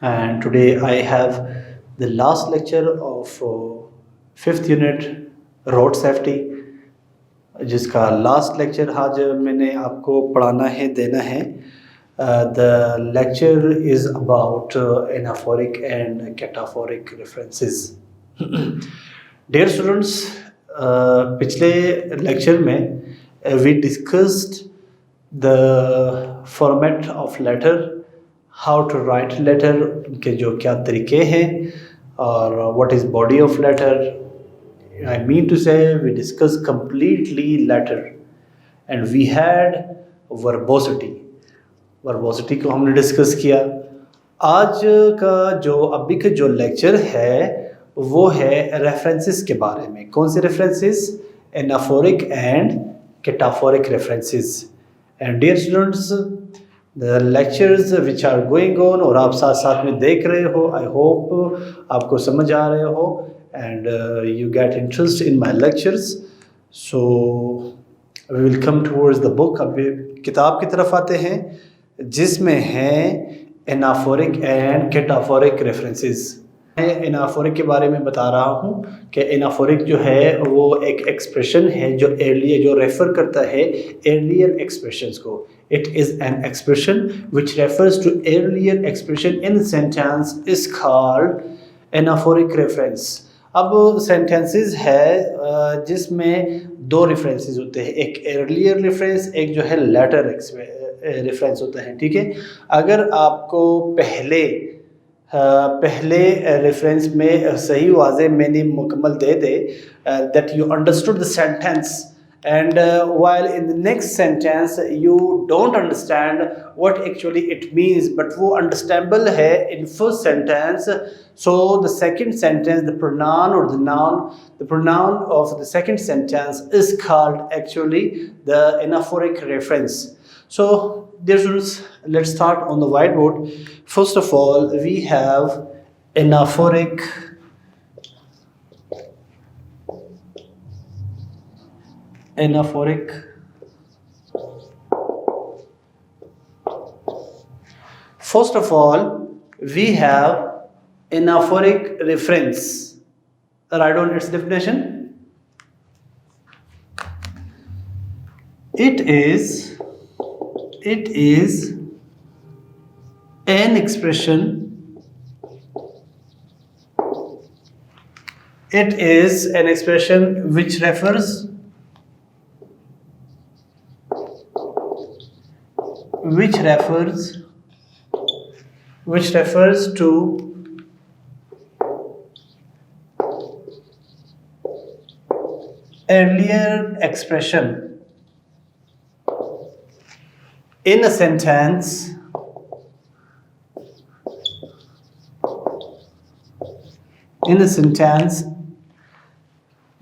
and today I have the last lecture of fifth unit road safety, जिसका last lecture आज मैंने आपको पढ़ाना है, देना है. The lecture is about anaphoric and cataphoric references. Dear students, पिछले लेक्चर में we discussed the format of letter, how to write letter, उनके जो क्या तरीके हैं, और what is body of letter. I mean to say we discussed completely letter and we had verbosity. वर्बोसिटी को हमने डिस्कस किया. आज का जो अभी का जो लेक्चर है वो है रेफरेंसेस के बारे में. कौन से references? Anaphoric and cataphoric references. And dear students, the lectures which are going on, और आप साथ साथ में देख रहे हो, आई होप आपको समझ आ रहे हो and you get interest in my lectures. So we will come towards the book. अभी किताब की तरफ आते हैं जिसमें है एनाफोरिक एंड कैटाफोरिक रेफरेंसेस. मैं एनाफोरिक के बारे में बता रहा हूँ कि एनाफोरिक जो है वो एक एक्सप्रेशन है जो एर्लियर, जो रेफर करता है एर्लियर एक्सप्रेशंस को. It is an expression which refers to earlier expression in sentence is called anaphoric reference. अब सेंटेंसेस है जिसमें दो रेफरेंसेस होते हैं, एक एर्लियर रेफरेंस, एक जो है लेटर रेफरेंस होता है. ठीक है, अगर आपको पहले रेफरेंस में सही वाज़े मैंने मुकम्मल दे दे that you understood the sentence and while in the next sentence you don't understand what actually it means, but वो understandable है in first sentence. So the second sentence, the pronoun or the noun, the pronoun of the second sentence is called actually the anaphoric reference. So dear students, let's start on the whiteboard. First of all, we have anaphoric First of all, we have anaphoric reference. Write down its definition. It is an expression. It is an expression which refers to earlier expression in a sentence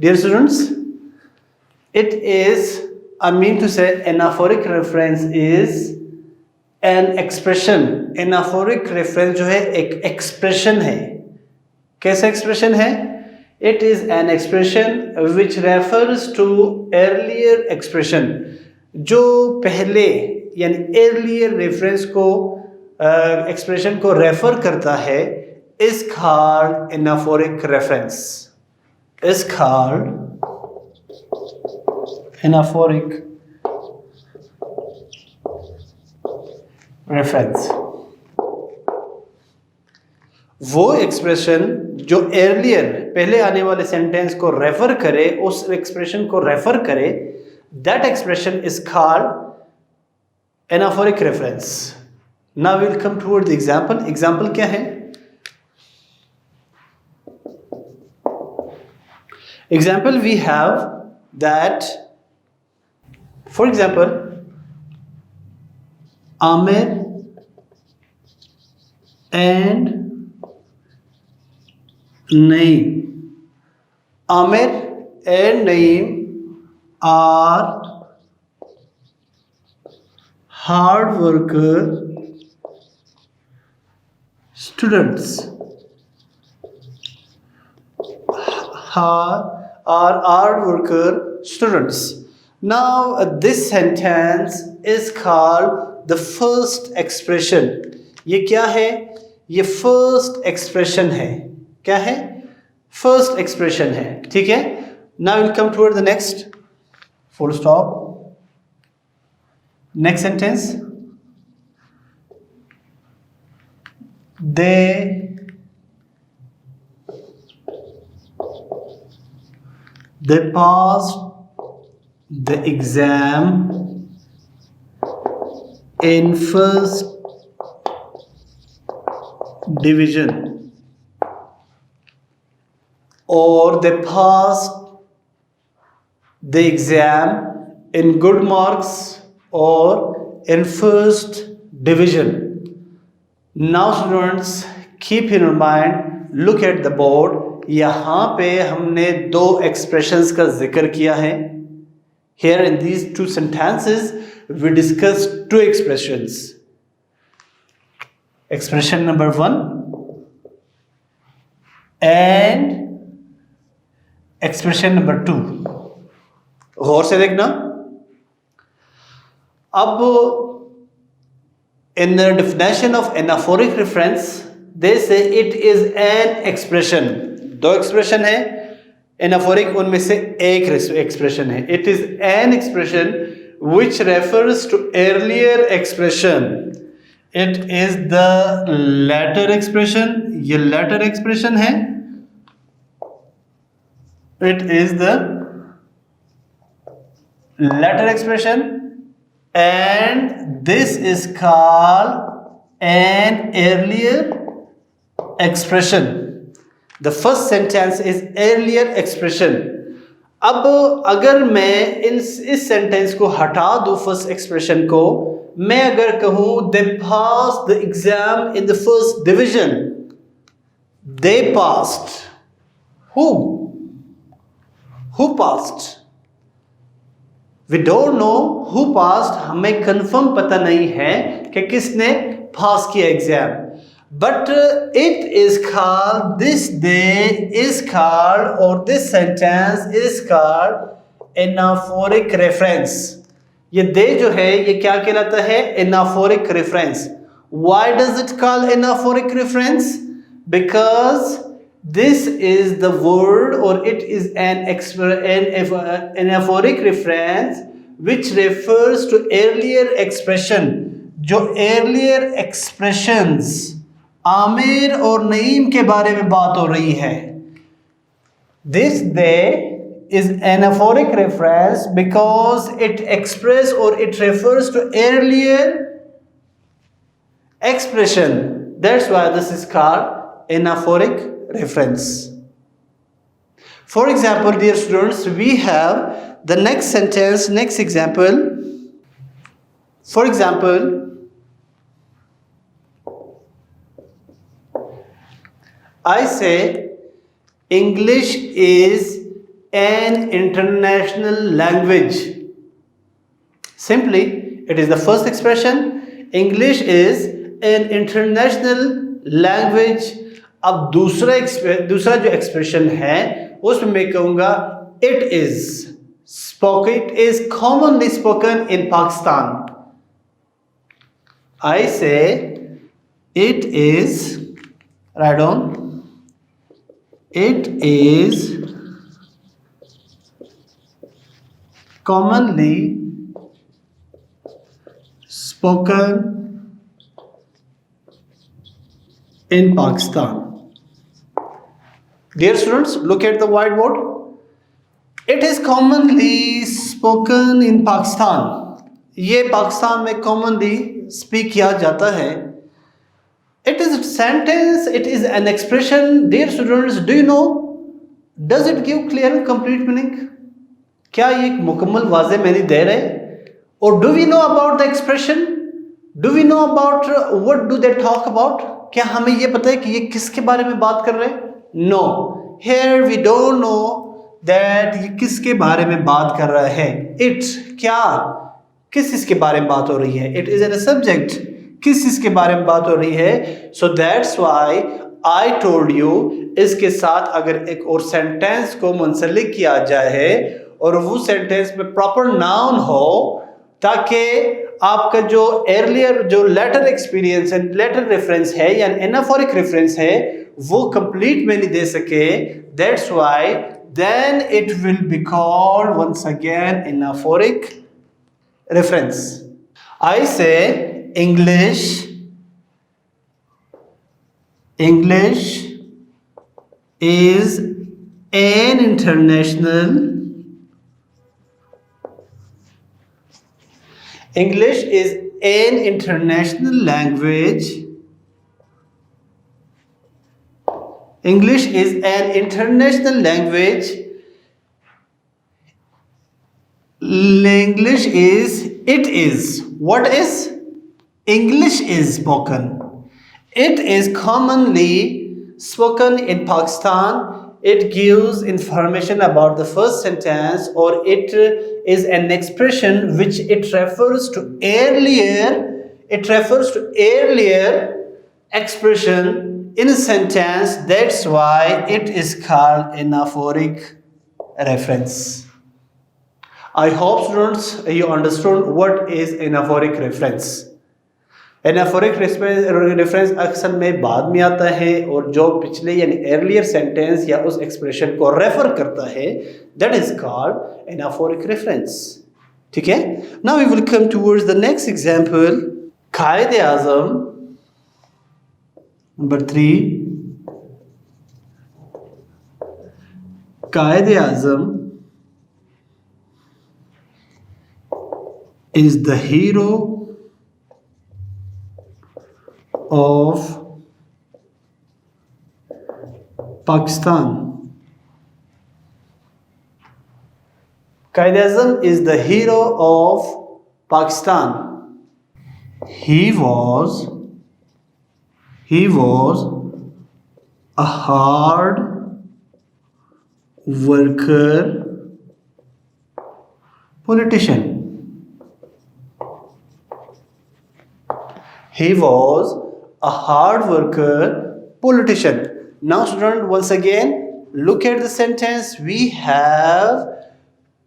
Dear students, it is, I mean to say, anaphoric reference is an expression. anaphoric reference जो है एक expression है. कैसा expression है? It is an expression which refers to earlier expression. जो पहले यानी earlier reference को expression को refer करता है is called anaphoric reference. Is called anaphoric reference. वो एक्सप्रेशन जो एर्लियर पहले आने वाले सेंटेंस को रेफर करे, उस एक्सप्रेशन को रेफर करे, that expression is called anaphoric reference. Now we will come toward the example. Example क्या है? Example we have that, for example, Amir and Naeem. Amir and Naeem are hard worker students. Are hard worker students. Now this sentence is called the first expression. ये क्या है? ये first expression है। क्या है? First expression है। ठीक है, now will come toward the next, full stop. Next sentence, they passed the exam in first division, or they passed the exam in good marks or in first division. Now students, keep in mind, look at the board. यहाँ पे हमने दो expressions का जिक्र किया है। Here in these two sentences we discussed two expressions. Expression number 1 and expression number 2. गौर से देखना। अब in the definition of anaphoric reference they say it is an expression. दो एक्सप्रेशन है, एनाफोरिक उनमें से एक एक्सप्रेशन है। It is an expression which refers to earlier expression. It is the latter expression, ये लेटर एक्सप्रेशन है। It is the latter expression and this is called an earlier expression. The first sentence is earlier expression. अब अगर मैं इस sentence को हटा दूं, first expression को, मैं अगर कहूं they passed the exam in the first division, they passed. Who passed? We don't know who passed. हमें कंफर्म पता नहीं है कि किसने पास किया exam. But it is called, this day is called, or this sentence is called anaphoric reference. ये day जो है ये क्या कहलाता है? Anaphoric reference. Why does it call anaphoric reference? Because this is the word, or it is an anaphoric reference which refers to earlier expression. जो earlier expressions Aamir और नईम के बारे में बात हो रही है। This day is anaphoric reference because it expresses or it refers to earlier expression. That's why this is called anaphoric reference. For example, dear students, we have the next sentence, next example. For example, I say English is an international language. Simply, it is the first expression. English is an international language. अब दूसरा जो expression है उसमें मैं कहूँगा it is commonly spoken in Pakistan. I say it is, write down, it is commonly spoken in Pakistan. Dear students, look at the whiteboard. It is commonly spoken in Pakistan. ये पाकिस्तान में commonly speak किया जाता है। It is a sentence, it is an expression. Dear students, do you know, does it give clear and complete meaning? क्या ये एक मुकम्मल वाज़े मैंने दे रहे? Or do we know about the expression? Do we know about what do they talk about? क्या हमें ये पता है कि ये किसके बारे में बात कर रहे हैं? No. Here we don't know that ये किसके बारे में बात कर रहा है. It क्या किस इसके बारे में बात हो रही है? It is a subject. किस इसके बारे में बात हो रही है? So that's why I told you, इसके साथ अगर एक और सेंटेंस को मुंसलिक किया जाए और वो सेंटेंस में प्रॉपर नाउन हो ताकि आपका जो earlier जो later experience and later reference है या anaphoric reference है वो complete में नहीं दे सके. That's why then it will be called once again anaphoric reference. I say English is an international language. English is an international language. What is? English is spoken. It is commonly spoken in Pakistan. It gives information about the first sentence, or it is an expression which it refers to earlier expression in a sentence. That's why it is called anaphoric reference. I hope students you understood what is anaphoric reference. Anaphoric reference अक्सर में बाद में आता है और जो पिछले यानी अर्लियर सेंटेंस या उस एक्सप्रेशन को रेफर करता है that is called anaphoric reference. ठीक है. Now we will come towards the next example. Quaid-e Azam number 3. कायदे आज़म is the hero of Pakistan. Qaid-e-Azam is the hero of Pakistan. He was a hard worker politician. He was a hard worker politician. Now student, once again look at the sentence. We have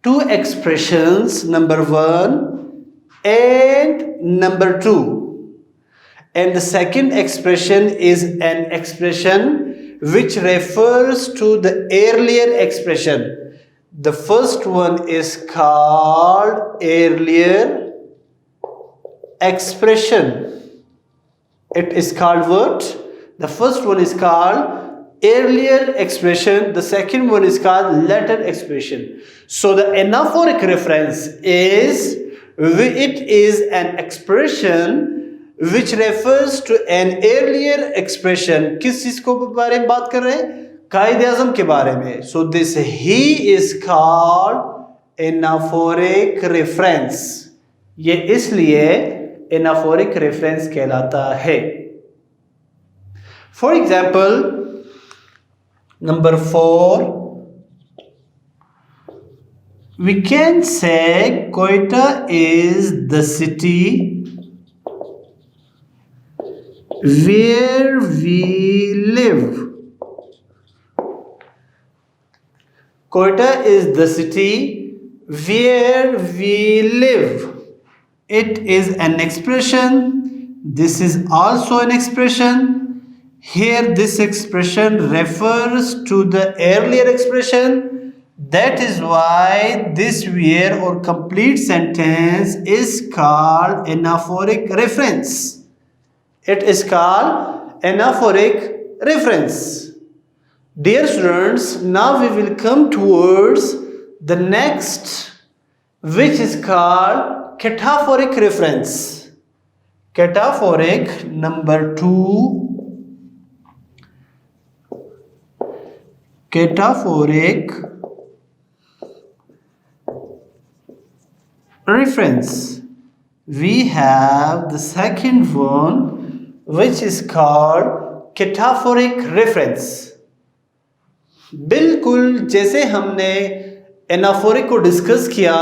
two expressions, number 1 and number 2, and the second expression is an expression which refers to the earlier expression. The first one is called earlier expression. It is called what? The first one is called earlier expression. The second one is called later expression. So the anaphoric reference is, it is an expression which refers to an earlier expression. किस चीज को बारे में बात कर रहे हैं? कायदे-आज़म के बारे में. So this he is called anaphoric reference. ये इसलिए anaphoric reference कहलाता है. For example, number 4, we can say Quetta is the city where we live. Quetta is the city where we live. It is an expression. This is also an expression. Here this expression refers to the earlier expression. That is why this where or complete sentence is called anaphoric reference. It is called anaphoric reference. Dear students, now we will come towards the next, which is called cataphoric reference. Cataphoric number 2. Cataphoric reference. We have the second one, which is called cataphoric reference. बिल्कुल जैसे हमने anaphoric को discuss किया,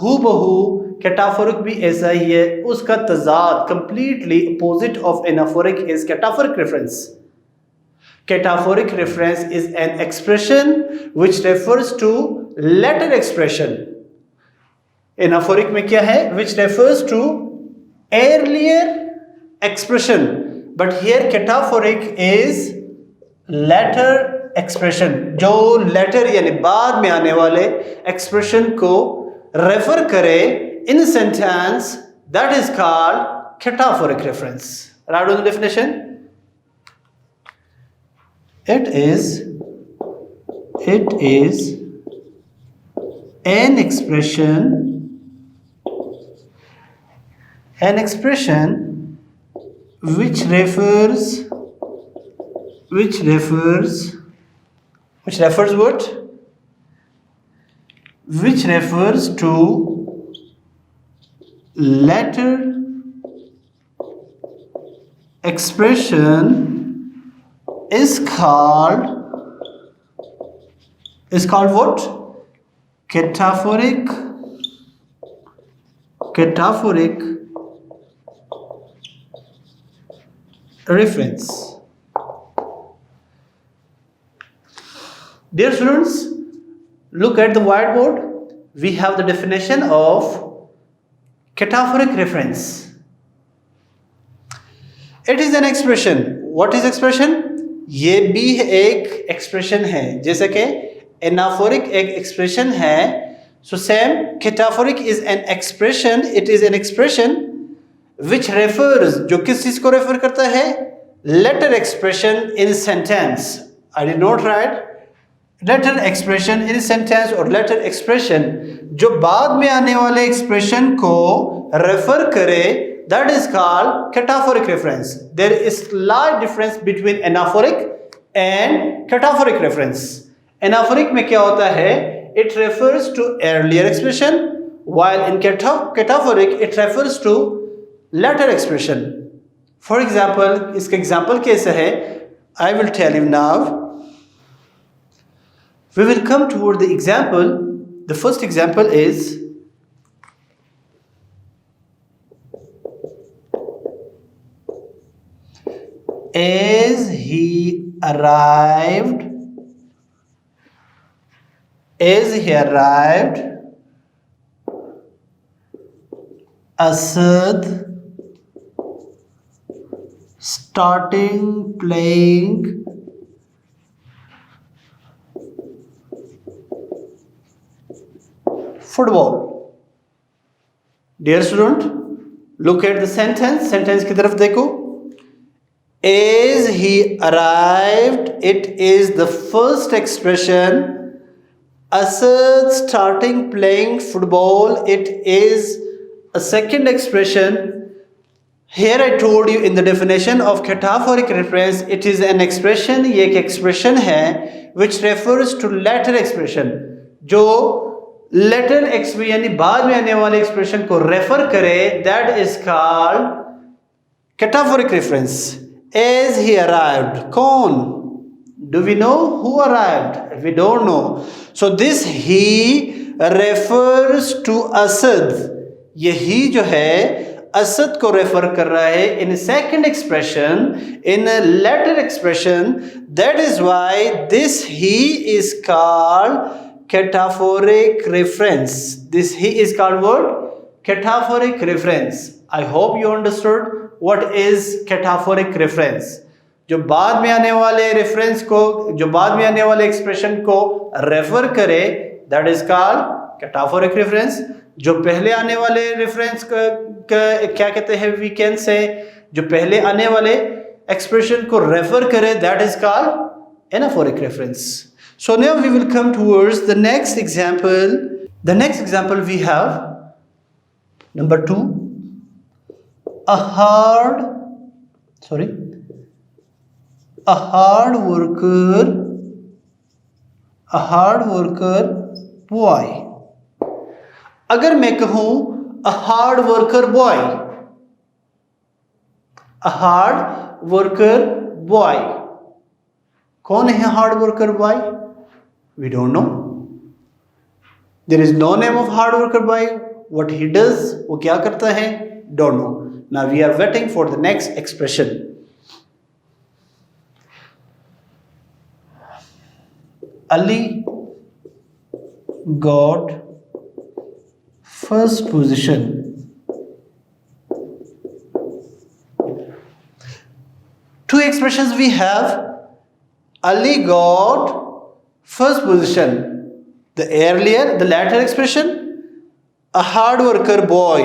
हूबहू cataphoric भी ऐसा ही है. उसका तजाद completely opposite of anaphoric is cataphoric reference. Cataphoric reference is an expression which refers to later expression. Anaphoric में क्या है? Which refers to earlier expression, but here cataphoric is later expression, जो later यानी बाद में आने वाले expression को refer करे in sentence, that is called cataphoric reference. Write down the definition. It is an expression which refers what? Which refers to later expression is called what? Cataphoric reference. Dear students, look at the whiteboard. We have the definition of cataphoric reference. It is an expression. What is expression? ये भी एक expression है, जैसे कि anaphoric एक expression है. So same, cataphoric is an expression. It is an expression which refers, जो किस चीज को refer करता है? Later expression in sentence. I did not write later expression in sentence or later expression जो बाद में आने वाले expression को refer करे, that is called cataphoric reference. There is slight difference between anaphoric and cataphoric reference. Anaphoric में क्या होता है? It refers to earlier expression, while in cataphoric it refers to later expression. For example, इसका example कैसे है? I will tell you now. We will come toward the example. The first example is as he arrived, Asad starting playing football. Dear student, look at the sentence. Sentence की तरफ देखो. As he arrived, it is the first expression. Asad starting playing football, it is a second expression. Here I told you in the definition of cataphoric reference, it is an expression, ये एक expression है which refers to later expression, जो later expression यानी बाद में आने वाले expression को refer करे, that is called cataphoric reference. As he arrived, कौन? Do we know who arrived? We don't know. So this he refers to Asad. यही जो है असद को रेफर कर रहा है in second expression, in a later expression. That is why this he is called cataphoric reference. This he is called what? Cataphoric reference. I hope you understood what is cataphoric reference. जो बाद में आने वाले reference को, जो बाद में आने वाले एक्सप्रेशन को रेफर करे, that is called cataphoric reference. जो पहले आने वाले रेफरेंस का क्या कहते हैं, वी कैन से, जो पहले आने वाले एक्सप्रेशन को रेफर करे, that is called anaphoric reference. So now we will come towards the next example. The next example we have number 2. A hard worker boy. अगर मैं कहूं a hard worker boy, कौन है hard worker boy? We don't know. There is no name of hard worker boy. What he does, वो क्या करता है? Don't know. Now we are waiting for the next expression. Ali got first position. Two expressions we have. Ali got first position. The latter expression, a hard worker boy.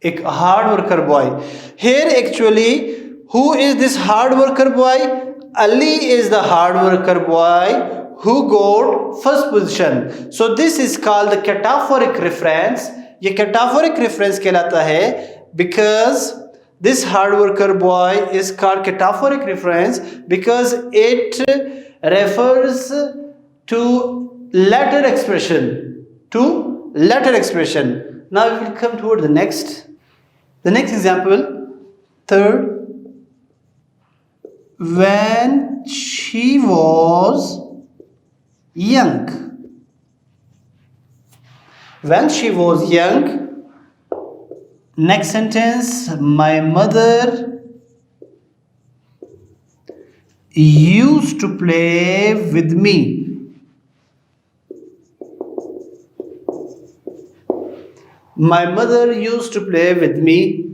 एक hard worker boy. Here actually, who is this hard worker boy? Ali is the hard worker boy who got first position. So this is called the cataphoric reference. ये cataphoric reference कहलाता है because this hard worker boy is called cataphoric reference because it refers to latter expression. Now we will come toward the next example. Third, when she was young. Next sentence, my mother used to play with me. My mother used to play with me.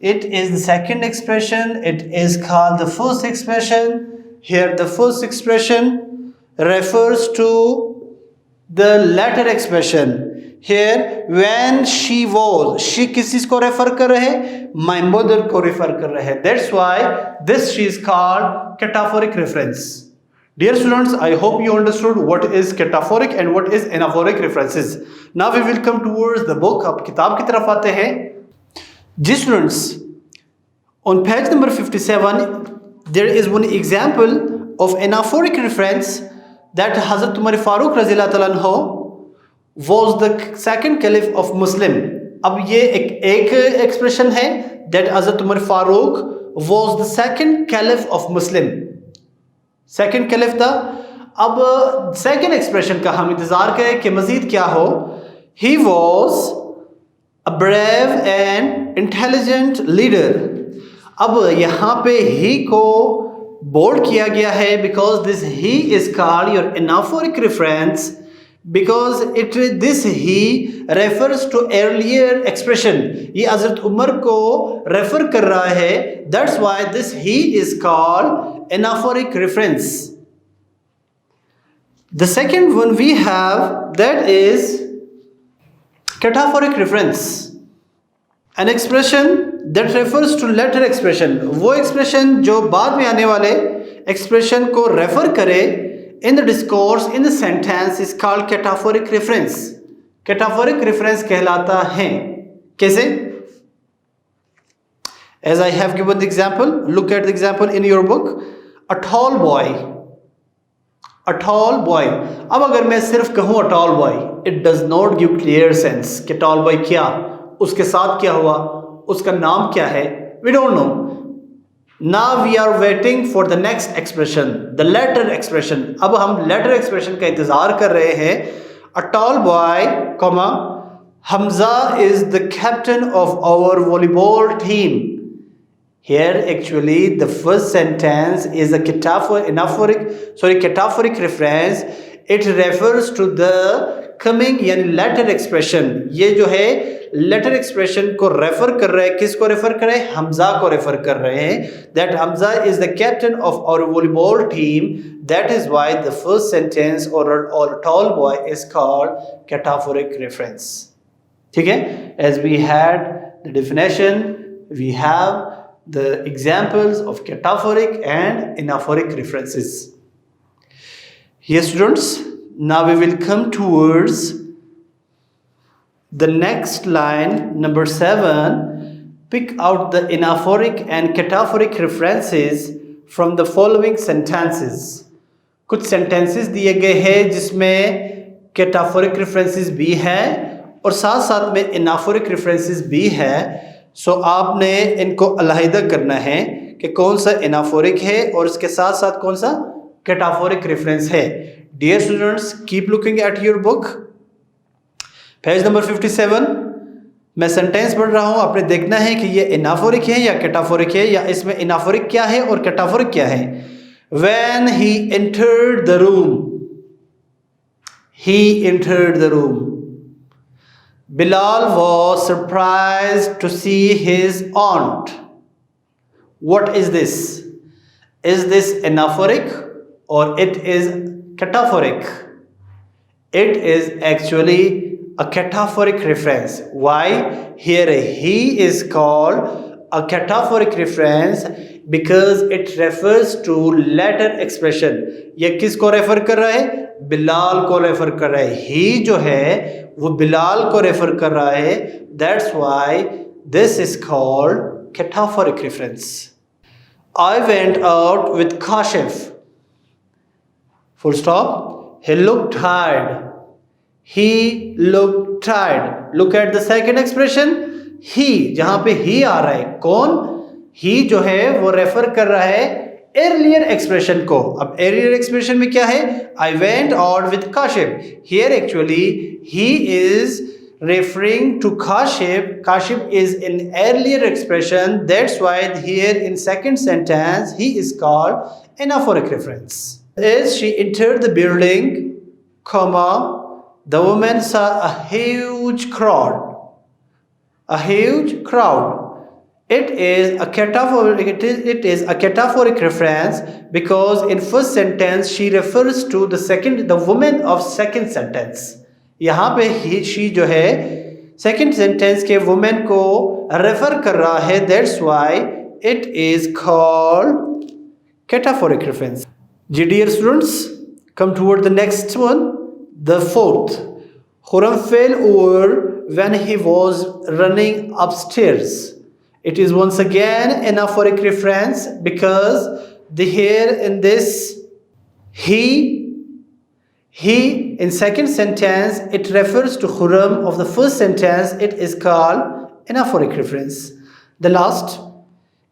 It is the second expression. It is called the first expression. Here the first expression refers to the latter expression. Here when she was, she किस चीज को refer कर रहे हैं? My mother को refer कर रहे हैं. That's why this she is called cataphoric reference. Dear students, I hope you understood what is cataphoric and what is anaphoric references. Now we will come towards the book. अब किताब की तरफ आते हैं. जी students, on page number 57 there is one example of anaphoric reference that Hazrat Umar Farooq रज़ी अल्लाह तआला अन्हु was the second caliph of Muslim. अब ये एक expression है that Hazrat Umar Farooq was the second caliph of Muslim. Second caliph था. अब second expression का हम इंतजार करें कि मजीद क्या हो. He was a brave and intelligent leader. अब यहाँ पे ही को बोल्ड किया गया है because this he is called your anaphoric reference because this he refers to earlier expression. ये हजरत उमर को रेफर कर रहा है. That's why this he is called anaphoric reference. The second one we have, that is cataphoric reference, an expression that refers to later expression. वो expression जो बाद में आने वाले expression को रेफर करे in the discourse, in the sentence, is called cataphoric reference. Cataphoric reference कहलाता है. कैसे? As I have given the example, look at the example in your book. A tall boy. A tall boy. अब अगर मैं सिर्फ कहूँ a tall boy, it does not give clear sense कि tall boy क्या, उसके साथ क्या हुआ, उसका नाम क्या है. We don't know. Now we are waiting for the next expression, the latter expression. अब हम latter expression का इंतजार कर रहे हैं. A tall boy, comma, Hamza is the captain of our volleyball team. Here actually the first sentence is a cataphoric reference. It refers to the coming यानी latter expression. ये जो है latter expression को रेफर कर रहे हैं. किसको refer कर रहे हैं? हमजा को रेफर कर रहे हैं. That Hamza is the captain of our volleyball team. That is why the first sentence or tall boy is called cataphoric reference. ठीक है? As we had the definition, we have the examples of cataphoric and anaphoric references. Yes, students, now we will come towards the next line, number 7. Pick out the anaphoric and cataphoric references from the following sentences. कुछ sentences दिए गए हैं जिसमें cataphoric references भी हैं और साथ साथ में anaphoric references भी हैं. सो आपने इनको अलहदा करना है कि कौन सा anaphoric है और इसके साथ साथ कौन सा cataphoric reference है. Dear students, keep looking at your book. Page number 57. मैं सेंटेंस पढ़ रहा हूँ, आपने देखना है कि ये anaphoric है या cataphoric है, या इसमें anaphoric क्या है और cataphoric क्या है. When he entered the room. He entered the room. Bilal was surprised to see his aunt. What is this? Is this anaphoric or it is cataphoric? It is actually a cataphoric reference. Why? Here he is called a cataphoric reference because it refers to latter expression. ये किसको refer कर रहा है? बिलाल को refer कर रहा है. ही जो है वो बिलाल को रेफर कर रहा है. That's why this is called cataphoric reference. I went out with Kashif. Full stop. He looked tired. He looked tired. Look at the second expression. He, जहां पे he आ रहा है, कौन? he जो है वो रेफर कर रहा है earlier expression को. अब earlier expression में क्या है? I went out with Kashif. Here actually he is referring to Kashif. Kashif is an earlier expression. That's why here in second sentence he is called anaphoric reference. As she entered the building, comma, the woman saw a huge crowd. A huge crowd. It is a cataphoric reference because in first sentence she refers to the woman of second sentence. यहाँ पे he she जो है second sentence के woman को refer कर रहा है. That's why it is called cataphoric reference. Dear students, come toward the next one. The fourth. Khurram fell over when he was running upstairs. It is once again an anaphoric reference because the here in this he in second sentence it refers to Khurram. Of the first sentence it is called anaphoric reference. The last,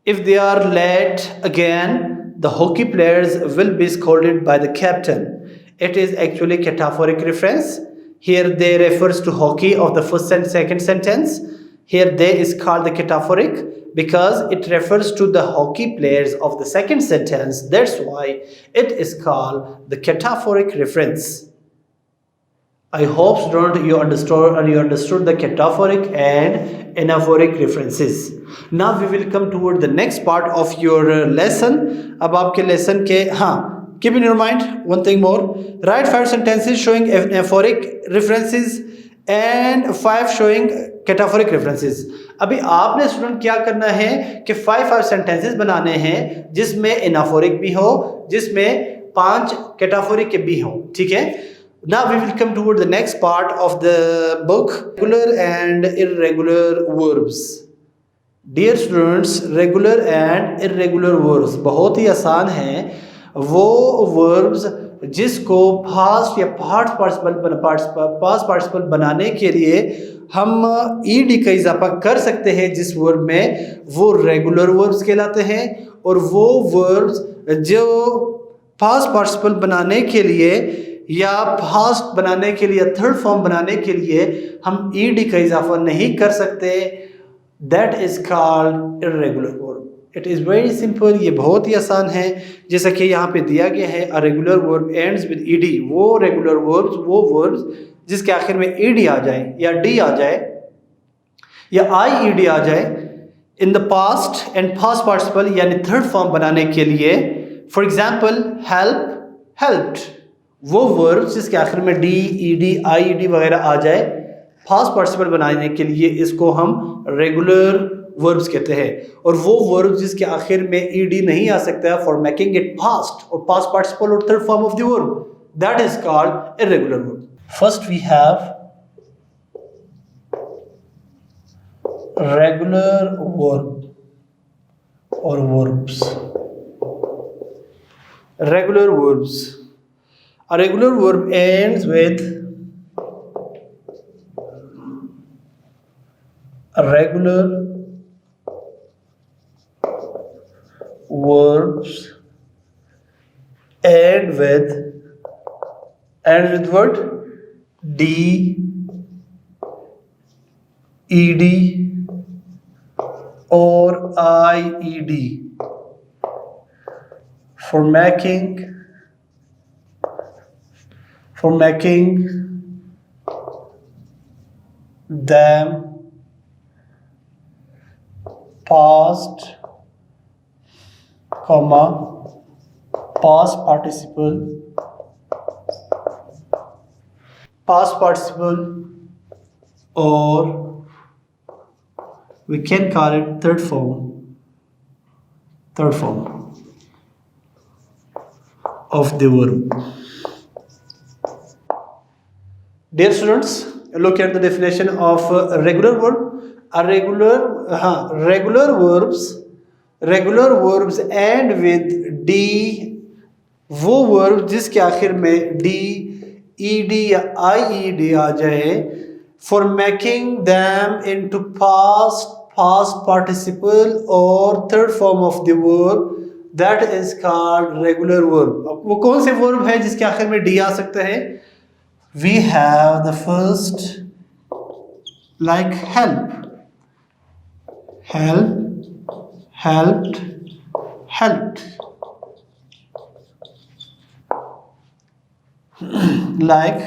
if they are late again, the hockey players will be scolded by the captain. It is actually cataphoric reference. Here they refers to hockey of the first and second sentence. Here they is called the cataphoric because it refers to the hockey players of the second sentence. That's why it is called the cataphoric reference. I hope student you understood the cataphoric and anaphoric references. Now we will come toward the next part of your lesson. अब आपके lesson के keep in your mind one thing more. Write 5 sentences showing anaphoric references and 5 showing cataphoric references. अभी आपने student क्या करना है कि 5 sentences बनाने हैं जिसमें anaphoric भी हो, जिसमें 5 cataphoric के भी हो. ठीक है? Now we will come toward the next part of the book, regular and irregular verbs. Dear students, regular and irregular verbs बहुत ही आसान हैं. वो verbs जिसको past या past participle बनाने के लिए हम ed का इजाफा कर सकते हैं जिस verb में, वो regular verbs कहलाते हैं. और वो verbs जो past participle बनाने के लिए या past बनाने के लिए, third form बनाने के लिए हम ed का इजाफा नहीं कर सकते, that is called irregular verb. It is very simple. ये बहुत ही आसान है. जैसा कि यहाँ पे दिया गया है, a regular verb ends with ed. वो regular verbs, वो verbs जिसके आखिर में ed आ जाए या d आ जाए या ied आ जाए in the past and past participle यानी third form बनाने के लिए. For example, help, helped. वो verbs जिसके आखिर में d, ed, ied वगैरह आ जाए past participle बनाने के लिए इसको हम regular verbs कहते हैं. और वो verbs जिसके आखिर में ed नहीं आ सकता for making it past और past participle और third form of the verb, that is called irregular verb. First we have regular verb or verbs. Regular verbs. A regular verb ends with a regular verbs end with what? D, ed or ied for making them, past, comma, past participle, or we can call it third form of the verb. Dear students, look at the definition of a regular verb. Regular verbs end with D, वो verb जिसके आखिर में D, ED या IED आ जाए, for making them into past participle or third form of the verb, that is called regular verb. अब वो कौन से verb है जिसके आखिर में D आ सकता है? We have the first, like help, helped, like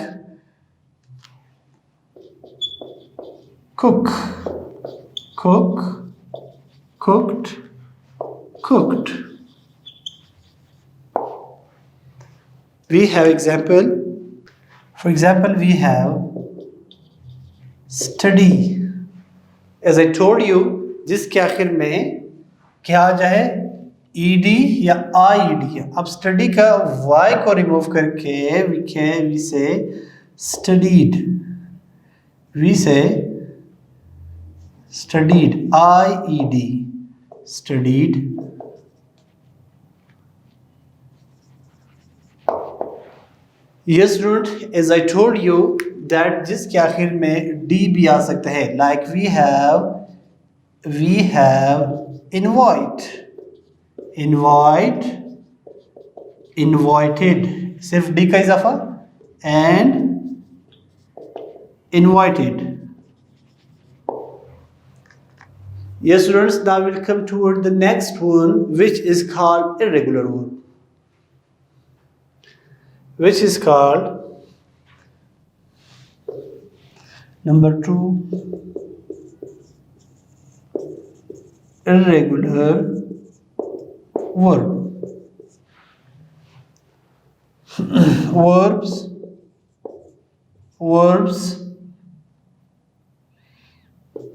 cook, cooked. We have example. For example, we have study. As I told you, जिसके आखिर में क्या आ जाए, ED या IED. अब study का Y को रिमूव करके we say studied. We say studied, IED, studied. Yes, student, as I told you that जिसके आखिर में D भी आ सकता है. Like we have invited, सिर्फ D का इजाफा, and invited. Yes, students, now we'll come toward the next one, which is called irregular verb, which is called number 2, irregular verb. Verbs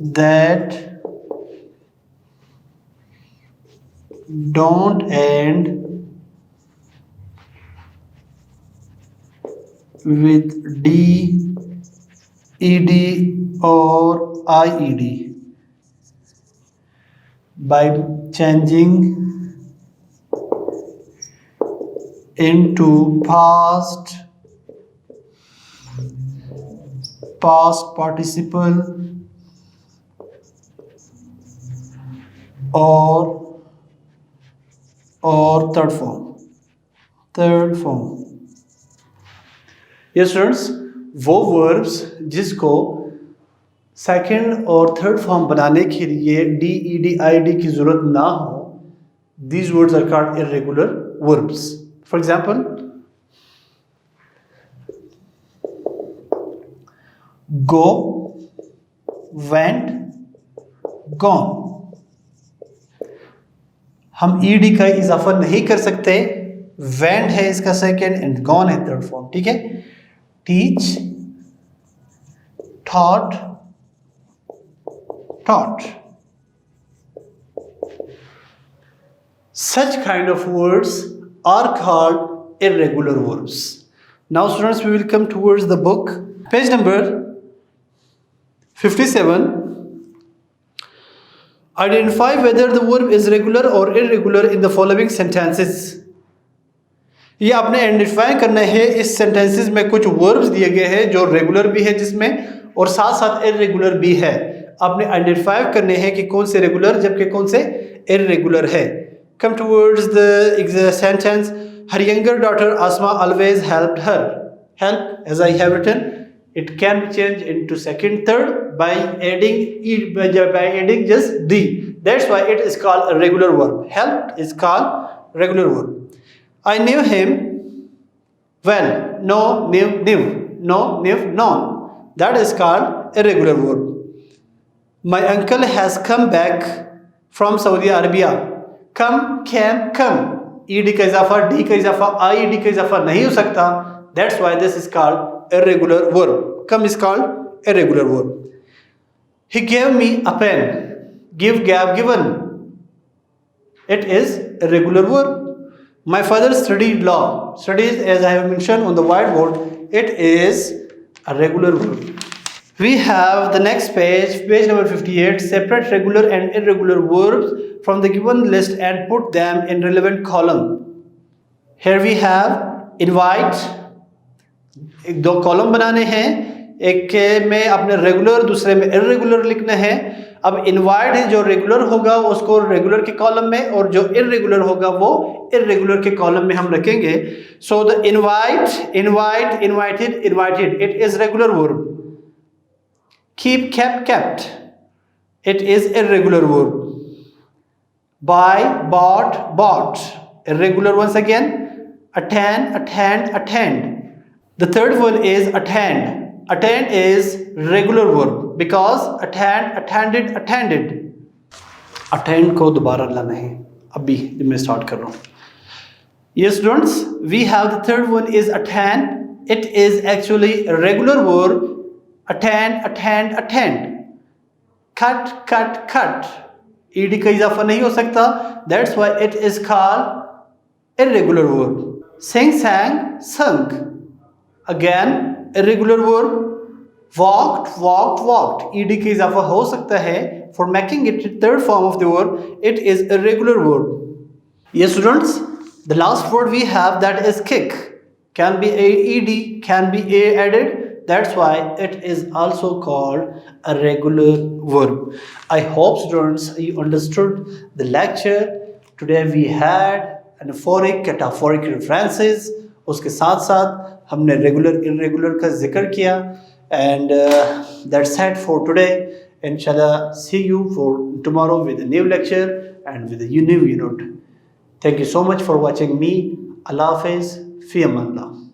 that don't end with D, ED or IED by changing into past participle or third form. Yes, students, वो verbs जिसको second और third form बनाने के लिए D, ED, IED की जरूरत ना हो, these words are called irregular verbs. For example, go, went, gone. हम ED का इजाफा नहीं कर सकते, went है इसका सेकेंड एंड gone है थर्ड फॉर्म. ठीक है. Teach, taught. Such kind of words are called irregular verbs. Now, students, we will come towards the book. Page number 57. Identify whether the verb is regular or irregular in the following sentences. ये आपने identify करना है. इस sentences में कुछ verbs दिए गए हैं जो रेगुलर भी है जिसमें और साथ साथ इररेगुलर भी है. आपने आइडेंटिफाई करने हैं कि कौन से रेगुलर जबकि कौन से इररेगुलर है. Come towards the sentence. Her younger daughter Asma always helped her. Help, as I have written, it can be changed into second, third by adding just D. That's why it is called a regular verb. Help is called regular verb. I knew him well. No, knew, known. That is called irregular verb. My uncle has come back from Saudi Arabia. Come, came, come. ed का इजाफा, d का इजाफा, ied का इजाफा नहीं हो सकता. That's why this is called irregular verb. Come is called irregular verb. He gave me a pen. Give, gave, given. It is irregular verb. My father studied law. Studies, as I have mentioned on the whiteboard, it is a regular verb. We have the next page, page number 58. Separate regular and irregular verbs from the given list and put them in relevant column. Here we have invite. एक दो column बनाने हैं, एक के में अपने regular, दूसरे में इरेगुलर लिखना है. अब इनवाइट है जो रेगुलर होगा उसको रेगुलर के कॉलम में, और जो इरेगुलर होगा वो इरेगुलर के कॉलम में हम रखेंगे. So the invite, invite, invited, invited, it is regular verb. Keep, kept, kept. It is irregular verb. Buy, bought, bought. Irregular once again. Attend, attend, attend. The third one is attend. Attend is regular verb because attend, attended, attended. Attend को दोबारा लाना है. अभी जब मैं start कर रहा हूँ. Yes, students, we have the third one is attend. It is actually a regular verb. Attend, attend, attend. Cut, cut, cut. ed का इजाफा नहीं हो सकता. That's why it is called irregular verb. Sing, sang, sung. Again, irregular verb. Walked, walked, walked. ed का इजाफा हो सकता है. For making it the third form of the verb, it is irregular verb. Yes, students, the last word we have, that is kick. Can be ed, can be a added. That's why it is also called a regular verb. I hope students you understood the lecture. Today we had anaphoric, cataphoric references. उसके साथ साथ हमने regular, irregular का जिक्र किया. And that's it for today. Inshallah, see you for tomorrow with a new lecture and with a new unit. Thank you so much for watching me. Allah Hafiz. Fi Amanullah.